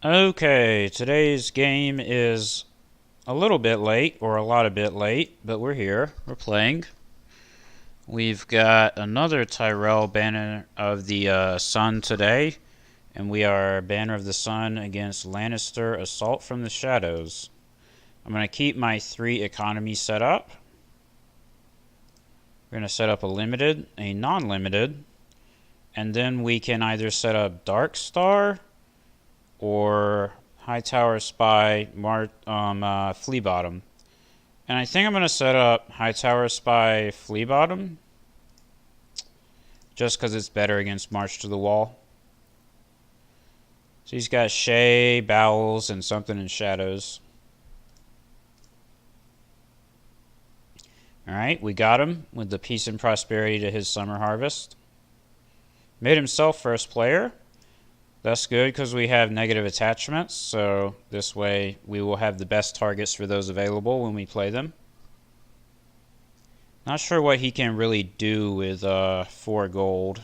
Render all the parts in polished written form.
Okay, today's game is a little bit late, or a lot a bit late, but we're here. We're playing. We've got another Tyrell Banner of the Sun today, and we are Banner of the Sun against Lannister Assault from the Shadows. I'm going to keep my 3 economies set up. We're going to set up a limited, a non-limited, and then we can either set up Dark Star or High Tower Spy, Flea Bottom. And I think I'm going to set up High Tower Spy, Flea Bottom, just because it's better against March to the Wall. So he's got Shay, Bowels, and something in Shadows. Alright, we got him with the peace and prosperity to his summer harvest. Made himself first player. That's good because we have negative attachments, so this way we will have the best targets for those available when we play them. Not sure what he can really do with 4 gold.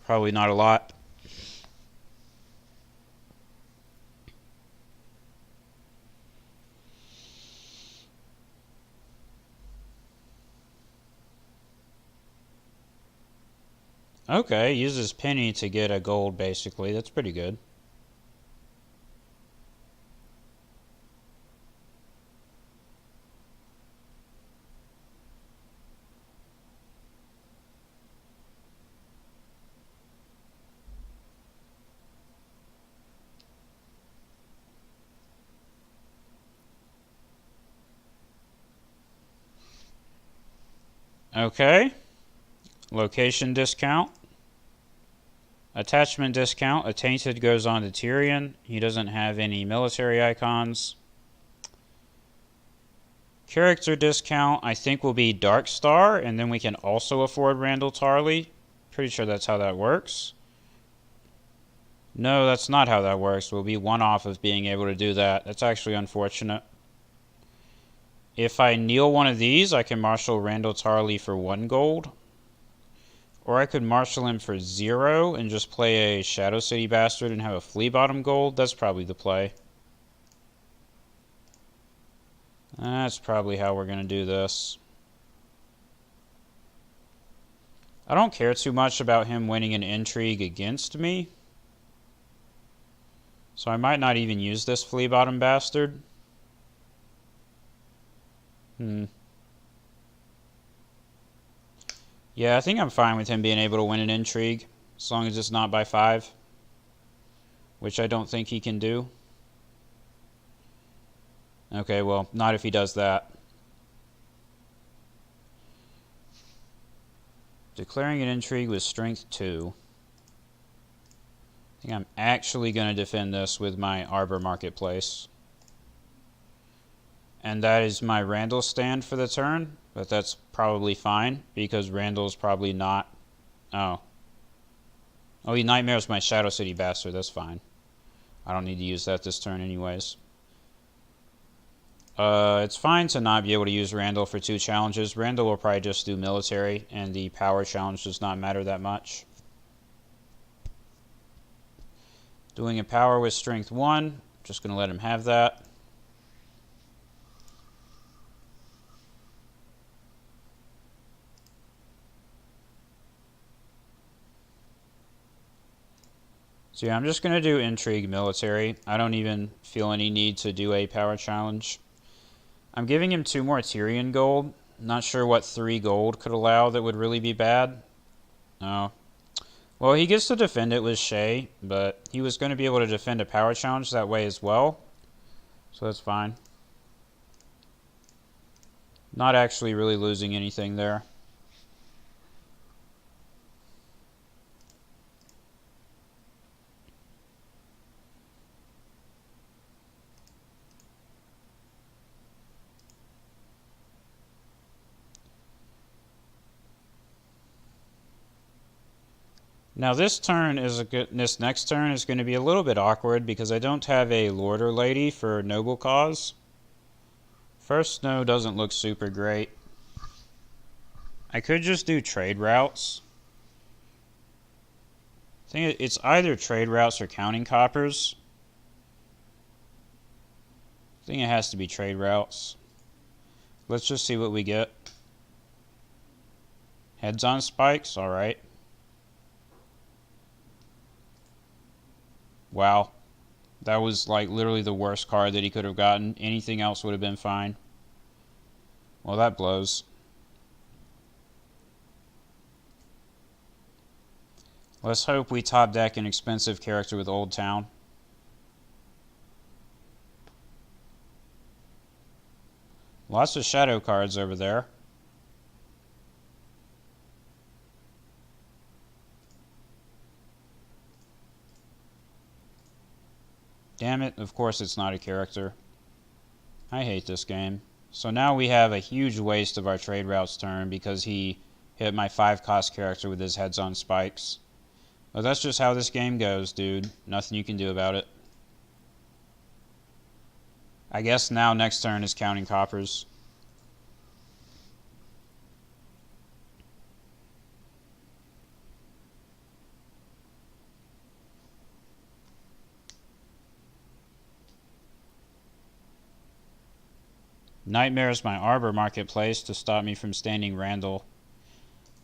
Probably not a lot. Okay, uses penny to get a gold basically. That's pretty good. Okay. Location discount. Attachment discount. A tainted goes on to Tyrion. He doesn't have any military icons. Character discount, I think, will be Dark Star, and then we can also afford Randall Tarley. Pretty sure that's how that works. No, that's not how that works. We'll be one off of being able to do that. That's actually unfortunate. If I kneel one of these, I can marshal Randall Tarley for 1 gold. Or I could marshal him for 0 and just play a Shadow City Bastard and have a Flea Bottom gold. That's probably the play. That's probably how we're going to do this. I don't care too much about him winning an intrigue against me. So I might not even use this Flea Bottom Bastard. Yeah, I think I'm fine with him being able to win an intrigue, as long as it's not by 5, which I don't think he can do. Okay, well, not if he does that. Declaring an intrigue with strength 2. I think I'm actually going to defend this with my Arbor Marketplace. And that is my Randall stand for the turn, but that's probably fine, because Randall's probably not... Oh, he nightmares my Shadow City Bastard, that's fine. I don't need to use that this turn anyways. It's fine to not be able to use Randall for 2 challenges. Randall will probably just do military, and the power challenge does not matter that much. Doing a power with strength 1, just going to let him have that. So yeah, I'm just going to do intrigue military. I don't even feel any need to do a power challenge. I'm giving him 2 more Tyrion gold. Not sure what 3 gold could allow that would really be bad. Oh. Well, he gets to defend it with Shay, but he was going to be able to defend a power challenge that way as well. So that's fine. Not actually really losing anything there. Now this next turn is going to be a little bit awkward because I don't have a Lord or Lady for Noble Cause. First Snow doesn't look super great. I could just do trade routes. I think it's either trade routes or counting coppers. I think it has to be trade routes. Let's just see what we get. Heads on spikes, alright. Wow. That was like literally the worst card that he could have gotten. Anything else would have been fine. Well, that blows. Let's hope we top deck an expensive character with Old Town. Lots of shadow cards over there. Damn it, of course it's not a character. I hate this game. So now we have a huge waste of our trade routes turn because he hit my 5-cost character with his heads on spikes. But that's just how this game goes, dude. Nothing you can do about it. I guess now next turn is counting coppers. Nightmare's my Arbor Marketplace to stop me from standing Randall.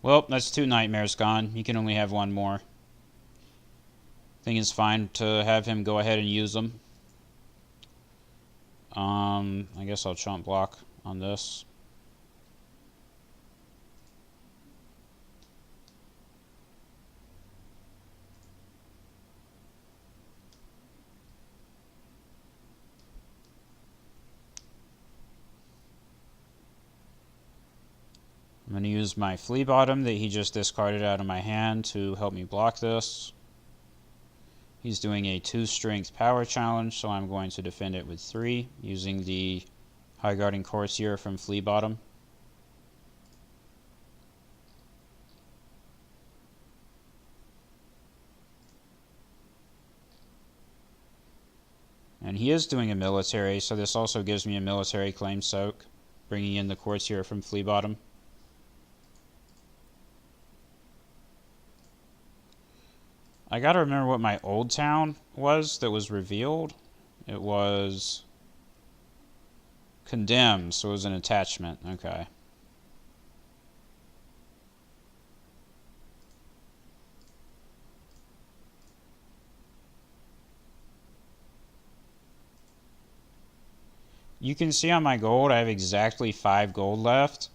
Well, that's 2 Nightmares gone. You can only have 1 more. I think it's fine to have him go ahead and use them. I guess I'll chump block on this. I'm going to use my Flea Bottom that he just discarded out of my hand to help me block this. He's doing a 2-strength power challenge, so I'm going to defend it with 3, using the High Guarding Courtier from Flea Bottom. And he is doing a military, so this also gives me a military claim soak, bringing in the Courtier from Flea Bottom. I gotta remember what my Old Town was that was revealed. It was Condemned, so it was an attachment. Okay. You can see on my gold, I have exactly 5 gold left.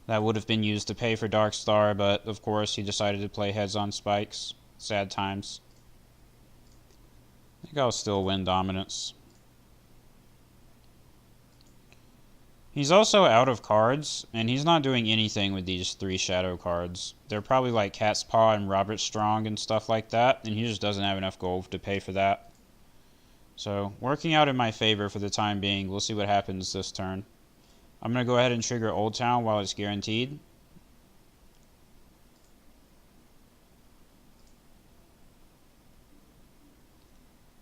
That would have been used to pay for Darkstar, but of course he decided to play heads on spikes. Sad times. I think I'll still win dominance. He's also out of cards, and he's not doing anything with these 3 shadow cards. They're probably like Cat's Paw and Robert Strong and stuff like that, and he just doesn't have enough gold to pay for that. So, working out in my favor for the time being. We'll see what happens this turn. I'm going to go ahead and trigger Old Town while it's guaranteed.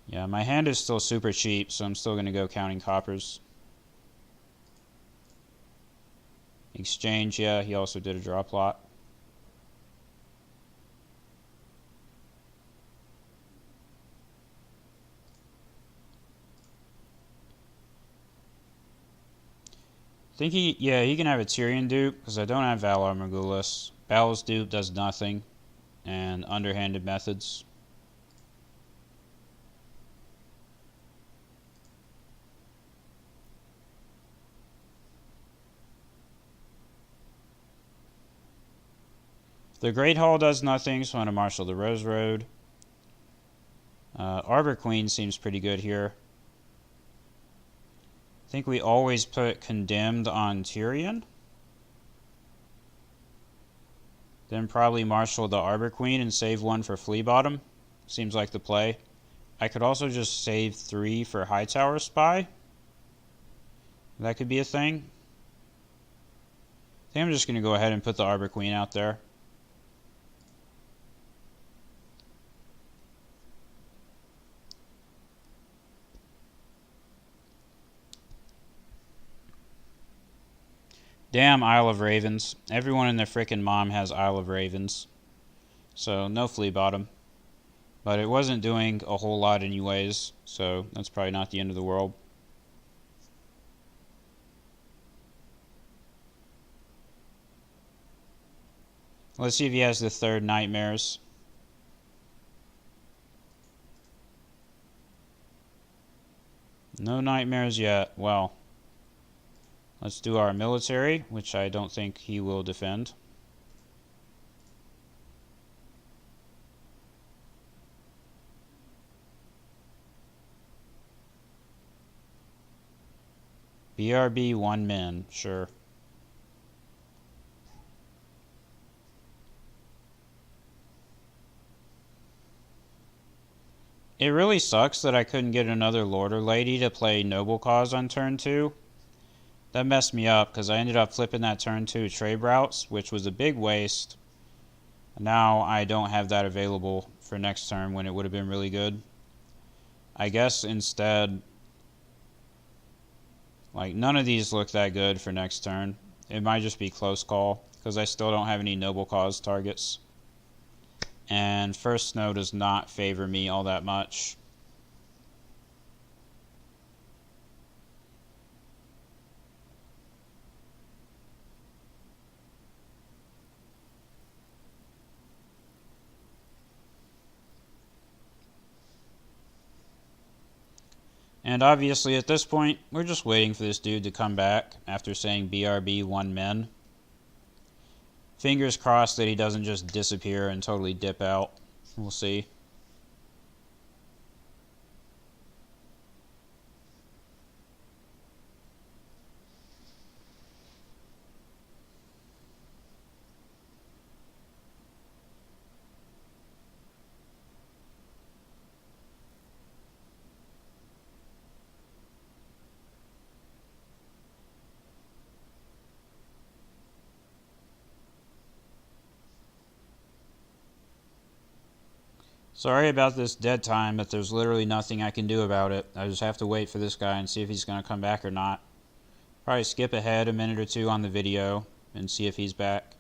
Yeah, my hand is still super cheap, so I'm still going to go counting coppers. Exchange, yeah, he also did a drop lot. I think he can have a Tyrion dupe, because I don't have Valar Morghulis. Bal's dupe does nothing, and underhanded methods. The Great Hall does nothing, so I'm going to marshal the Rose Road. Arbor Queen seems pretty good here. I think we always put Condemned on Tyrion. Then probably marshal the Arbor Queen and save 1 for Flea Bottom. Seems like the play. I could also just save 3 for Hightower Spy. That could be a thing. I think I'm just going to go ahead and put the Arbor Queen out there. Damn Isle of Ravens. Everyone and their frickin' mom has Isle of Ravens. So, no Flea Bottom. But it wasn't doing a whole lot anyways, so that's probably not the end of the world. Let's see if he has the third nightmares. No nightmares yet. Well, let's do our military, which I don't think he will defend. BRB 1 min, sure. It really sucks that I couldn't get another Lord or Lady to play Noble Cause on turn 2. That messed me up because I ended up flipping that turn 2 trade routes, which was a big waste. Now I don't have that available for next turn when it would have been really good. I guess instead, like, none of these look that good for next turn. It might just be close call because I still don't have any Noble Cause targets. And First Snow does not favor me all that much. And obviously at this point, we're just waiting for this dude to come back after saying BRB 1 min. Fingers crossed that he doesn't just disappear and totally dip out. We'll see. Sorry about this dead time, but there's literally nothing I can do about it. I just have to wait for this guy and see if he's going to come back or not. Probably skip ahead a minute or two on the video and see if he's back.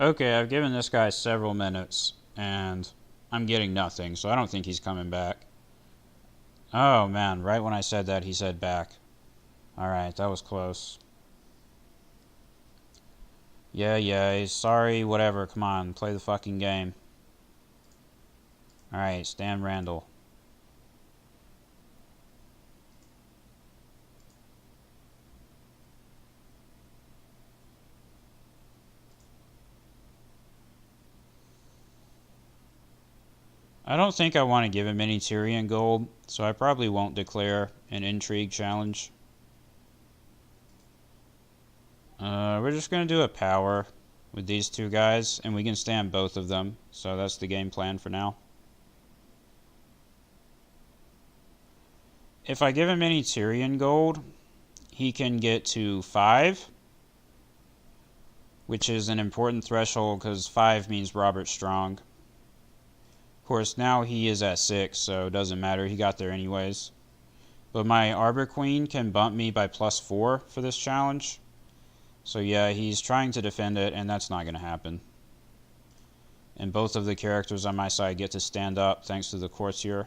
Okay, I've given this guy several minutes, and I'm getting nothing, so I don't think he's coming back. Oh man, right when I said that, he said back. Alright, that was close. Yeah, sorry, whatever, come on, play the fucking game. Alright, Stan Randall. I don't think I want to give him any Tyrion gold, so I probably won't declare an intrigue challenge. We're just going to do a power with these two guys, and we can stand both of them, so that's the game plan for now. If I give him any Tyrion gold, he can get to 5, which is an important threshold because 5 means Robert Strong. Of course, now he is at 6, so it doesn't matter. He got there anyways. But my Arbor Queen can bump me by +4 for this challenge. So yeah, he's trying to defend it, and that's not going to happen. And both of the characters on my side get to stand up thanks to the Courtier.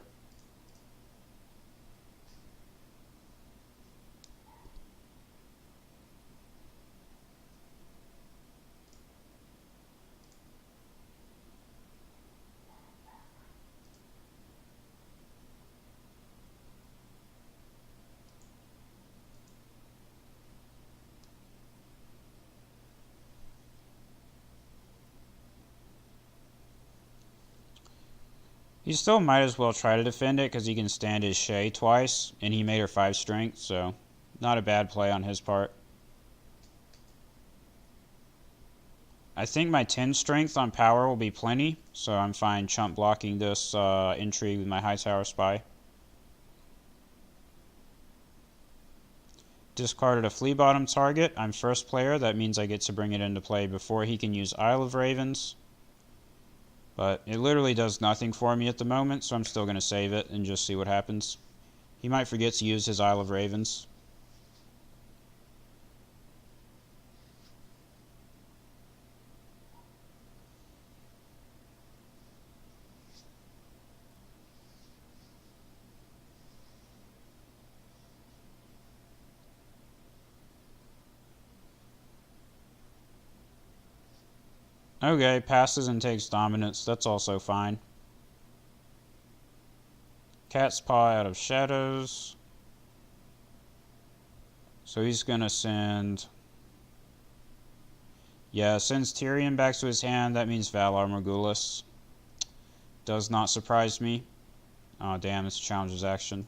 He still might as well try to defend it because he can stand his Shay twice, and he made her 5 strength, so not a bad play on his part. I think my 10 strength on power will be plenty, so I'm fine chump blocking this intrigue with my high tower spy. Discarded a flea bottom target. I'm first player. That means I get to bring it into play before he can use Isle of Ravens. But it literally does nothing for me at the moment, so I'm still going to save it and just see what happens. He might forget to use his Isle of Ravens. Okay, passes and takes dominance. That's also fine. Cat's Paw out of Shadows. So he's going to send... Yeah, sends Tyrion back to his hand. That means Valar Morghulis. Does not surprise me. Oh, damn, it's a challenger's action.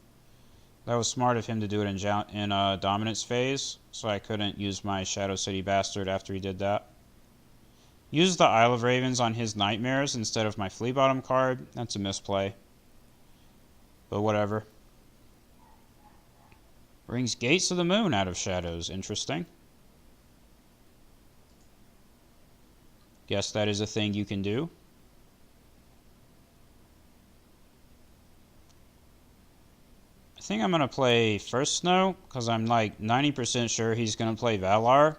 That was smart of him to do it in dominance phase, so I couldn't use my Shadow City Bastard after he did that. Use the Isle of Ravens on his Nightmares instead of my Flea Bottom card. That's a misplay. But whatever. Brings Gates of the Moon out of Shadows. Interesting. Guess that is a thing you can do. I think I'm going to play First Snow, because I'm like 90% sure he's going to play Valar.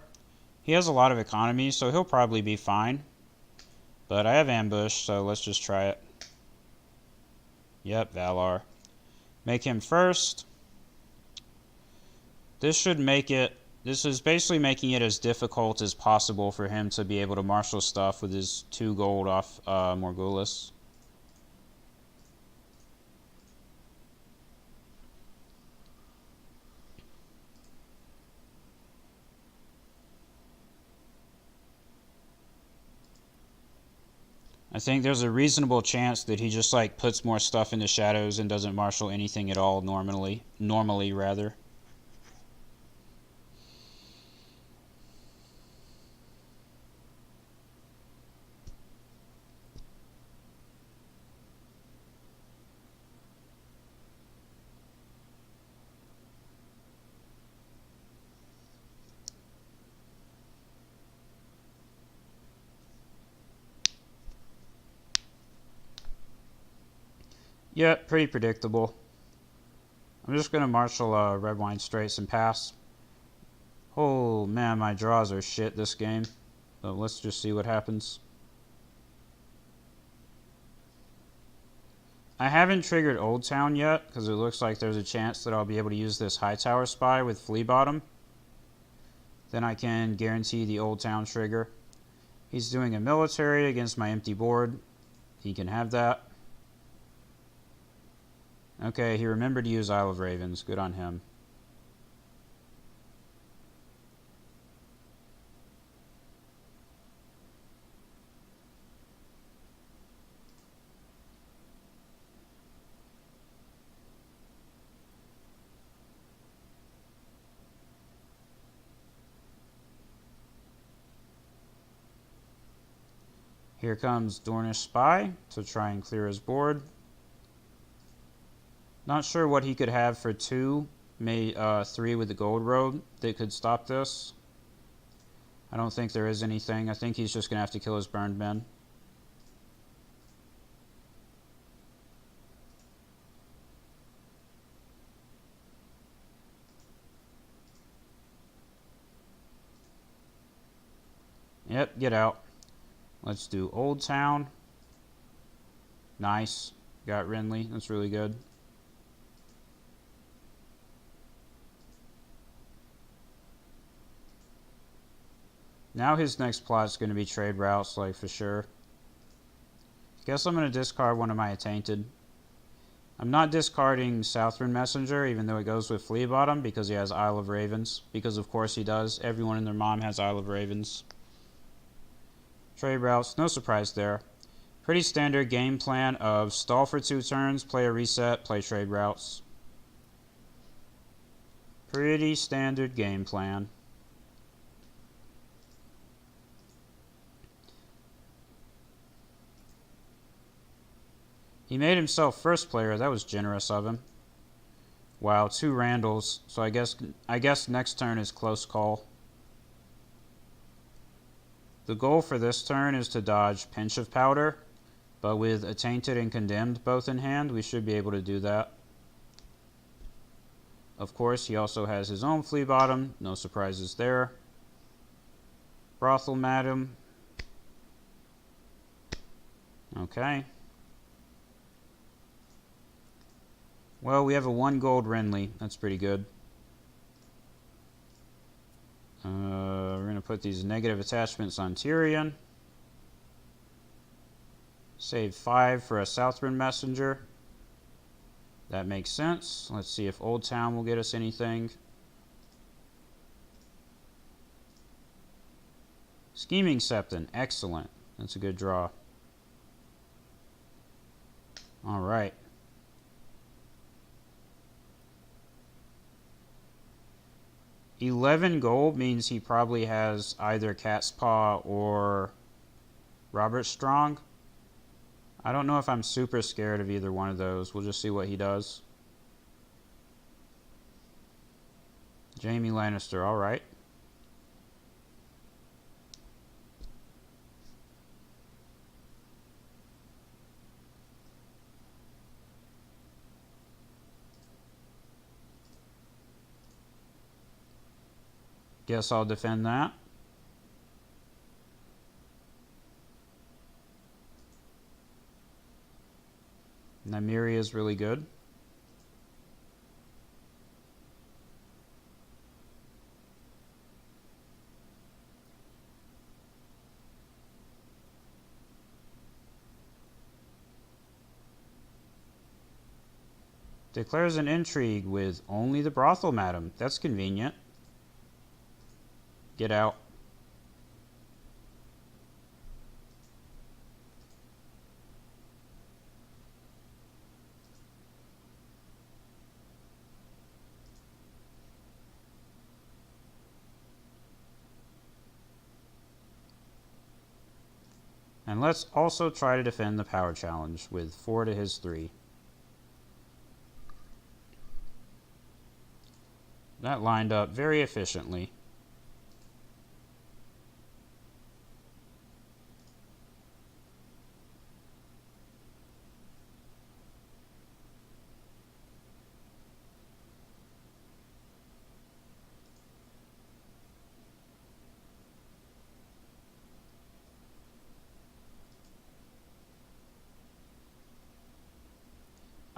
He has a lot of economy, so he'll probably be fine. But I have Ambush, so let's just try it. Yep, Valar. Make him first. This should make it... This is basically making it as difficult as possible for him to be able to marshal stuff with his 2 gold off Morghulis. I think there's a reasonable chance that he just like puts more stuff into Shadows and doesn't marshal anything at all normally rather. Yeah, pretty predictable. I'm just going to marshal Red Wine Straits and pass. Oh man, my draws are shit this game. So let's just see what happens. I haven't triggered Old Town yet, because it looks like there's a chance that I'll be able to use this High Tower Spy with Flea Bottom. Then I can guarantee the Old Town trigger. He's doing a military against my empty board. He can have that. Okay, he remembered to use Isle of Ravens. Good on him. Here comes Dornish Spy to try and clear his board. Not sure what he could have for 2, maybe 3 with the Gold Road that could stop this. I don't think there is anything. I think he's just going to have to kill his burned men. Yep, get out. Let's do Old Town. Nice. Got Renly. That's really good. Now his next plot is going to be trade routes, like for sure. Guess I'm going to discard one of my Attainted. I'm not discarding Southern Messenger, even though it goes with Flea Bottom, because he has Isle of Ravens. Because of course he does. Everyone and their mom has Isle of Ravens. Trade routes, no surprise there. Pretty standard game plan of stall for 2 turns, play a reset, play trade routes. Pretty standard game plan. He made himself first player. That was generous of him. Wow, 2 Randalls. So I guess next turn is close call. The goal for this turn is to dodge Pinch of Powder, but with a Tainted and Condemned both in hand, we should be able to do that. Of course, he also has his own Flea Bottom. No surprises there. Brothel Madam. Okay. Well, we have a 1 gold Renly. That's pretty good. We're going to put these negative attachments on Tyrion. Save 5 for a Southern Messenger. That makes sense. Let's see if Old Town will get us anything. Scheming Septon. Excellent. That's a good draw. Alright. $11 gold means he probably has either Cat's Paw or Robert Strong. I don't know if I'm super scared of either one of those. We'll just see what he does. Jaime Lannister, alright. Guess I'll defend that. Nymeria is really good. Declares an intrigue with only the Brothel Madam. That's convenient. Get out. And let's also try to defend the power challenge with 4 to his 3. That lined up very efficiently.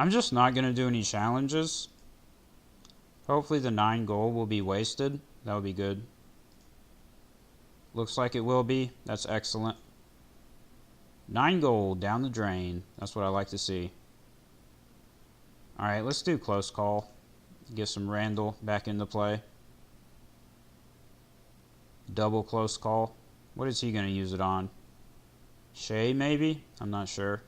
I'm just not going to do any challenges. Hopefully the 9 gold will be wasted. That would be good. Looks like it will be. That's excellent. 9 gold down the drain. That's what I like to see. Alright, let's do close call. Get some Randall back into play. Double close call. What is he going to use it on? Shay, maybe? I'm not sure.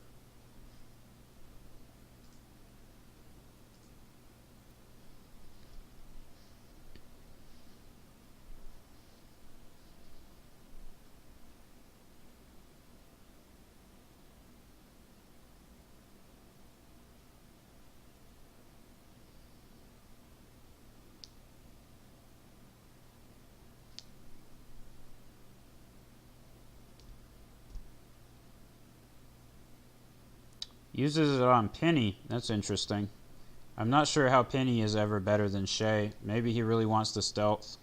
Uses it on Penny. That's interesting. I'm not sure how Penny is ever better than Shay. Maybe he really wants the stealth.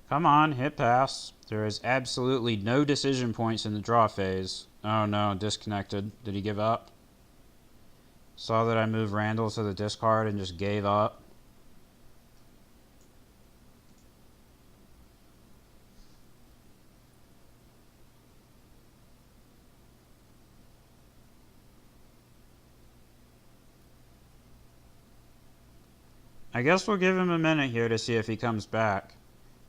Come on, hit pass. There is absolutely no decision points in the draw phase. Oh no, disconnected. Did he give up? Saw that I moved Randall to the discard and just gave up. I guess we'll give him a minute here to see if he comes back.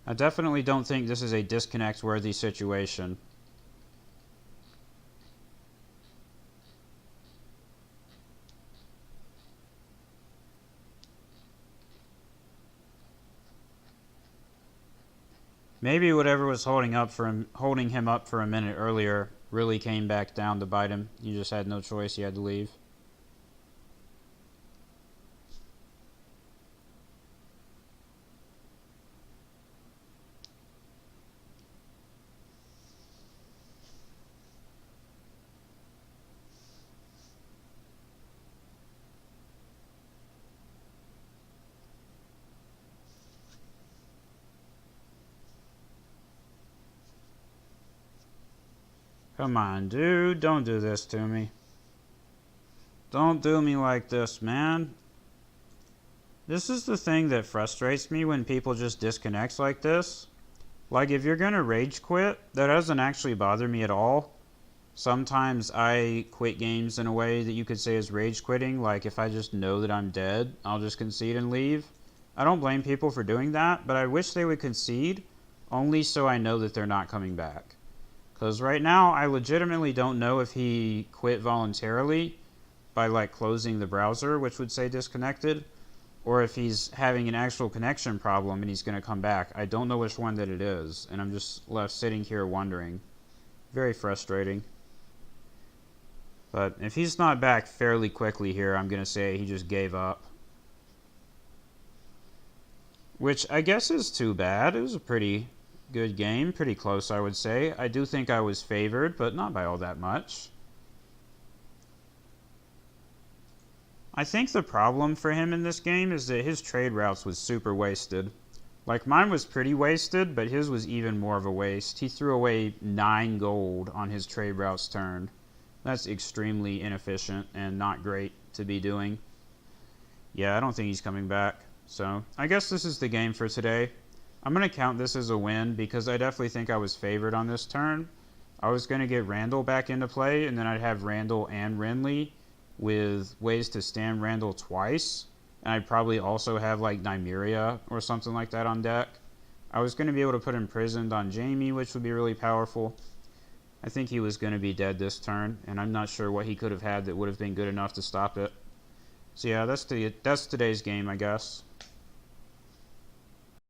I definitely don't think this is a disconnect-worthy situation. Maybe whatever was holding him up for a minute earlier really came back down to bite him. He just had no choice. He had to leave. Come on, dude. Don't do this to me. Don't do me like this, man. This is the thing that frustrates me when people just disconnect like this. Like, if you're gonna rage quit, that doesn't actually bother me at all. Sometimes I quit games in a way that you could say is rage quitting. Like, if I just know that I'm dead, I'll just concede and leave. I don't blame people for doing that, but I wish they would concede only so I know that they're not coming back. Because right now, I legitimately don't know if he quit voluntarily by, like, closing the browser, which would say disconnected, or if he's having an actual connection problem and he's going to come back. I don't know which one that it is, and I'm just left sitting here wondering. Very frustrating. But if he's not back fairly quickly here, I'm going to say he just gave up. Which I guess is too bad. It was a pretty good game. Pretty close, I would say. I do think I was favored, but not by all that much. I think the problem for him in this game is that his trade routes was super wasted. Like, mine was pretty wasted, but his was even more of a waste. He threw away 9 gold on his trade routes turn. That's extremely inefficient and not great to be doing. Yeah, I don't think he's coming back. So, I guess this is the game for today. I'm going to count this as a win because I definitely think I was favored on this turn. I was going to get Randall back into play, and then I'd have Randall and Renly with ways to stand Randall twice. And I'd probably also have like Nymeria or something like that on deck. I was going to be able to put Imprisoned on Jamie, which would be really powerful. I think he was going to be dead this turn, and I'm not sure what he could have had that would have been good enough to stop it. So yeah, that's today's game, I guess.